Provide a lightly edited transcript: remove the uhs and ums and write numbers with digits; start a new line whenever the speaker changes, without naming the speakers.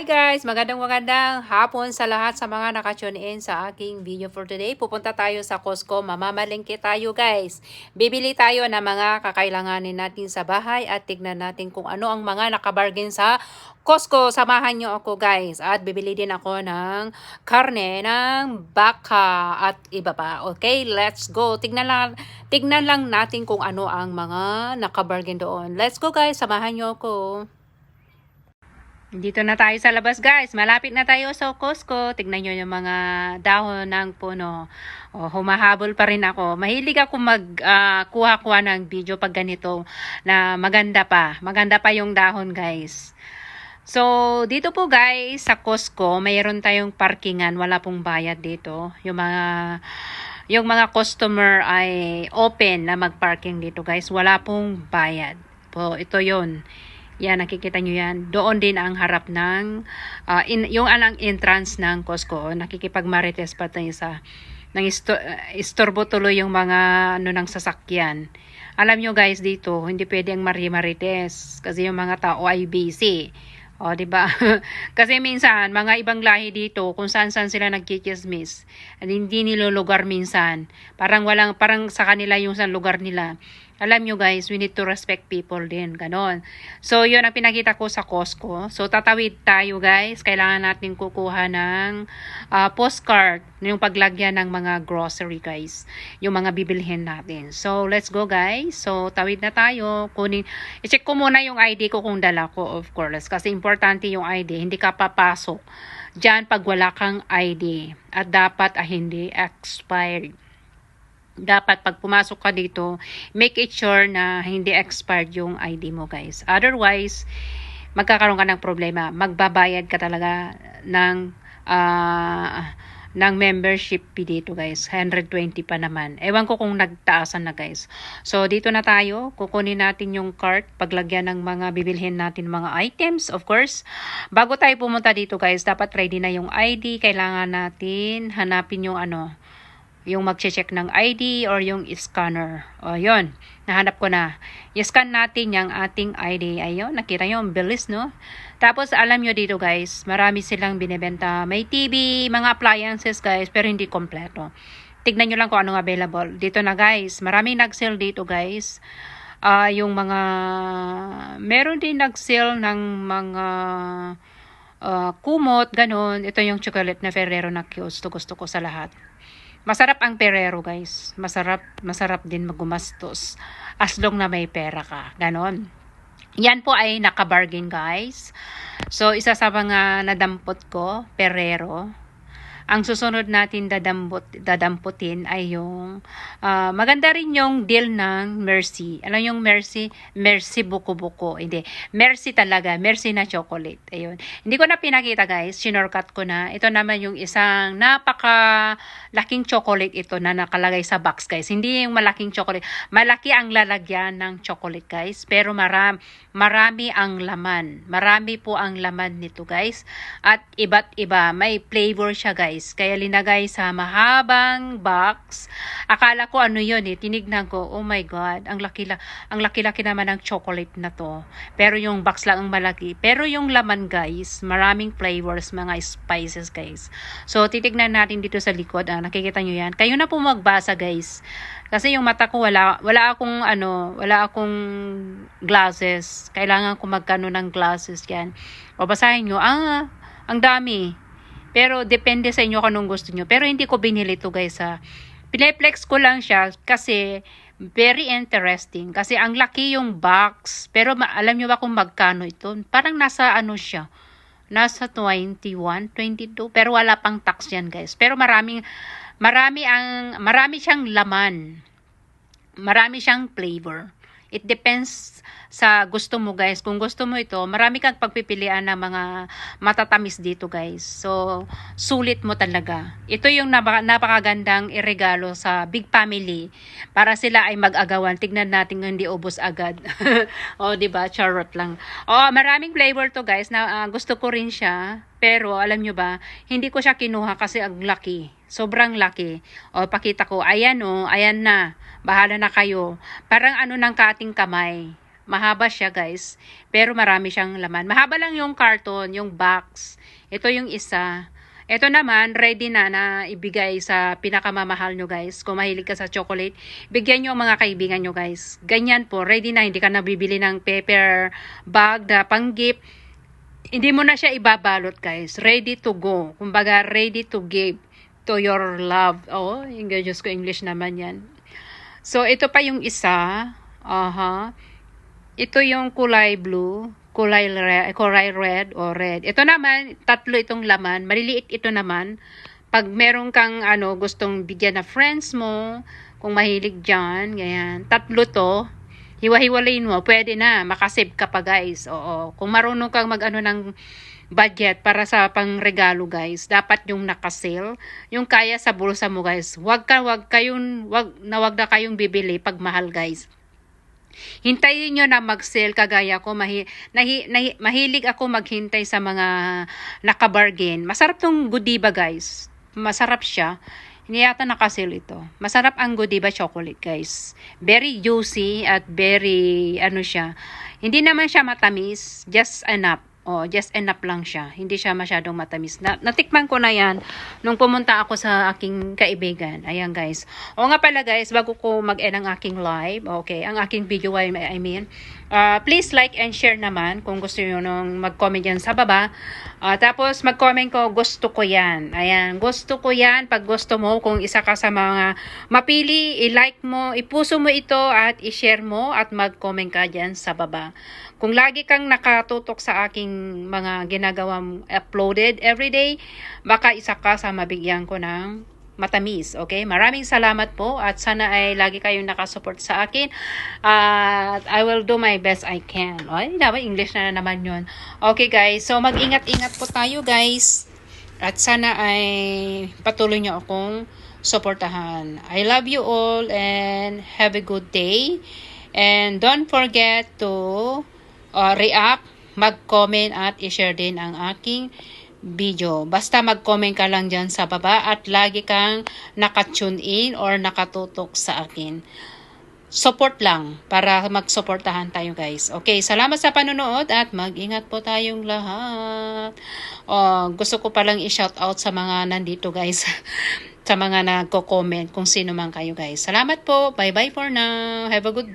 Hi guys! Magandang hapon sa lahat sa mga nakatune in sa aking video for today. Pupunta tayo sa Costco. Mamamalengke tayo guys. Bibili tayo ng mga kakailanganin natin sa bahay at tignan natin kung ano ang mga nakabargain sa Costco. Samahan nyo ako guys. At bibili din ako ng karne ng baka at iba pa. Okay, let's go. Tignan lang natin kung ano ang mga nakabargain doon. Let's go guys. Samahan nyo ako. Dito na tayo sa labas guys. Malapit na tayo sa Costco. Tignan nyo yung mga dahon ng puno. Humahabol pa rin ako. Mahilig ako kuha-kuha ng video pag ganito na maganda pa. Maganda pa yung dahon guys. So, dito po guys sa Costco, mayroon tayong parkingan. Wala pong bayad dito. Yung mga customer ay open na mag-parking dito guys. Wala pong bayad. Po, ito yon. Yan, nakikita nyo yan. Doon din ang harap ng, yung alang entrance ng Costco. Nakikipagmarites pa tayo sa, istorbo tuloy yung mga, ng sasakyan. Alam nyo guys dito, hindi pwedeng marites. Kasi yung mga tao ay busy. O, diba? Kasi minsan, mga ibang lahi dito, kung saan-saan sila nagkikismis, hindi nilulugar minsan. Parang sa kanila yung sa lugar nila. Alam nyo guys, we need to respect people din. Ganon. So, yun ang pinakita ko sa Costco. So, tatawid tayo guys. Kailangan natin kukuha ng postcard. Yung paglagyan ng mga grocery guys. Yung mga bibilhin natin. So, let's go guys. So, tawid na tayo. I-check ko muna yung ID ko kung dala ko of course. Kasi importante yung ID. Hindi ka papasok dyan pag wala kang ID. At dapat hindi expired. Dapat pag pumasok ka dito, make it sure na hindi expired yung ID mo guys. Otherwise, magkakaroon ka ng problema. Magbabayad ka talaga ng membership fee dito guys. 120 pa naman. Ewan ko kung nagtaasan na guys. So, dito na tayo. Kukunin natin yung cart. Paglagyan ng mga bibilhin natin mga items. Of course, bago tayo pumunta dito guys, dapat ready na yung ID. Kailangan natin hanapin yung mag-check ng ID or yung scanner. O, yun. Nahanap ko na. I-scan natin yung ating ID. Ayun, nakita nyo, ang bilis, no? Tapos, alam nyo dito, guys, marami silang binibenta. May TV, mga appliances, guys, pero hindi kompleto. Tignan nyo lang kung anong available. Dito na, guys. Maraming nag-sale dito, guys. Yung mga... Meron din nag-sale ng mga... kumot, ganun. Ito yung chocolate na Ferrero na gusto ko sa lahat. Masarap ang Ferrero guys. Masarap din magumastos. As long na may pera ka. Ganon. Yan po ay naka-bargain guys. So, isa sa mga nadampot ko, Ferrero. Ang susunod natin dadamputin ay yung maganda rin yung deal ng Mercy. Alam yung Mercy? Mercy buko-buko. Hindi. Mercy talaga. Mercy na chocolate. Ayun. Hindi ko na pinakita guys. Sinorkat ko na. Ito naman yung isang napaka-laking chocolate ito na nakalagay sa box guys. Hindi yung malaking chocolate. Malaki ang lalagyan ng chocolate guys. Pero marami ang laman. Marami po ang laman nito guys. At iba't iba. May flavor siya guys. Kaya linagay sa mahabang box. Akala ko ano yun eh. Tinignan ko, oh my God, ang laki-laki naman ng chocolate na to. Pero yung box lang ang malaki. Pero yung laman guys, maraming flavors, mga spices guys. So, titignan natin dito sa likod. Nakikita nyo yan. Kayo na po magbasa guys. Kasi yung mata ko wala akong glasses. Kailangan ko magkano ng glasses yan. O basahin nyo, ang dami. Pero depende sa inyo kung anong gusto nyo. Pero hindi ko binili ito guys ha. Pineplex ko lang siya kasi very interesting. Kasi ang laki yung box. Pero alam nyo ba kung magkano ito? Parang nasa siya. Nasa 21, 22. Pero wala pang tax yan guys. Pero marami siyang laman. Marami siyang flavor. It depends sa gusto mo guys. Kung gusto mo ito, marami kang pagpipilian ng mga matatamis dito guys. So, sulit mo talaga. Ito yung napakagandang iregalo sa big family para sila ay mag-agawan. Tignan natin hindi ubos agad. O, diba? Charot lang. O, maraming flavor to guys. Gusto ko rin siya. Pero, alam nyo ba, hindi ko siya kinuha kasi ang laki. Sobrang laki. O, pakita ko. Ayan o, ayan na. Bahala na kayo. Parang ng kating kamay. Mahaba siya guys. Pero marami siyang laman. Mahaba lang yung carton, yung box. Ito yung isa. Ito naman, ready na ibigay sa pinakamamahal nyo guys. Kung mahilig ka sa chocolate, bigyan nyo ang mga kaibigan nyo guys. Ganyan po, ready na. Hindi ka na bibili ng paper bag na pang-gift. Hindi mo na siya ibabalot guys. Ready to go. Kumbaga, ready to give to your love. Oh, Diyos ko, English naman yan. So, ito pa yung isa. Ito yung kulay blue. Kulay red o red. Ito naman, tatlo itong laman. Maliliit ito naman. Pag meron kang gustong bigyan na friends mo, kung mahilig dyan, ganyan. Tatlo to. Hiwa-hiwalayin mo, pwede na. Makasave ka pa guys. Oo. Kung marunong kang ng budget para sa pangregalo guys, dapat yung nakasale, yung kaya sa bulsa mo guys. Wag na kayong bibili pag mahal guys. Hintayin nyo na mag-sale kagaya ko. Mahilig ako maghintay sa mga nakabargain. Masarap tong Godiva guys. Masarap siya. Hindi yata nakasale ito. Masarap ang Godiva chocolate guys. Very juicy at very siya. Hindi naman siya matamis. Just enough. Just enough lang siya. Hindi siya masyadong matamis. Natikman ko na yan nung pumunta ako sa aking kaibigan. Ayan guys. Nga pala guys, bago ko mag-end ang aking live, okay, ang aking video, please like and share naman kung gusto nyo nung mag-comment yan sa baba. Tapos mag-comment ko, gusto ko yan. Ayan, gusto ko yan. Pag gusto mo, kung isa ka sa mga mapili, i-like mo, ipuso mo ito at i-share mo at mag-comment ka dyan sa baba. Kung lagi kang nakatutok sa aking mga ginagawang uploaded everyday, baka isa ka sa mabigyan ko ng matamis. Okay? Maraming salamat po at sana ay lagi kayong nakasupport sa akin. At I will do my best I can. Ay, dapat English na naman yun. Okay guys, so mag-ingat-ingat po tayo guys. At sana ay patuloy nyo akong supportahan. I love you all and have a good day. And don't forget to react, mag-comment at i-share din ang aking video. Basta mag-comment ka lang dyan sa baba at lagi kang naka-tune in or nakatutok sa akin. Support lang para mag-supportahan tayo guys. Okay, salamat sa panonood at mag-ingat po tayong lahat. Gusto ko palang i-shout out sa mga nandito guys. Sa mga nagko-comment kung sino man kayo guys. Salamat po. Bye-bye for now. Have a good day.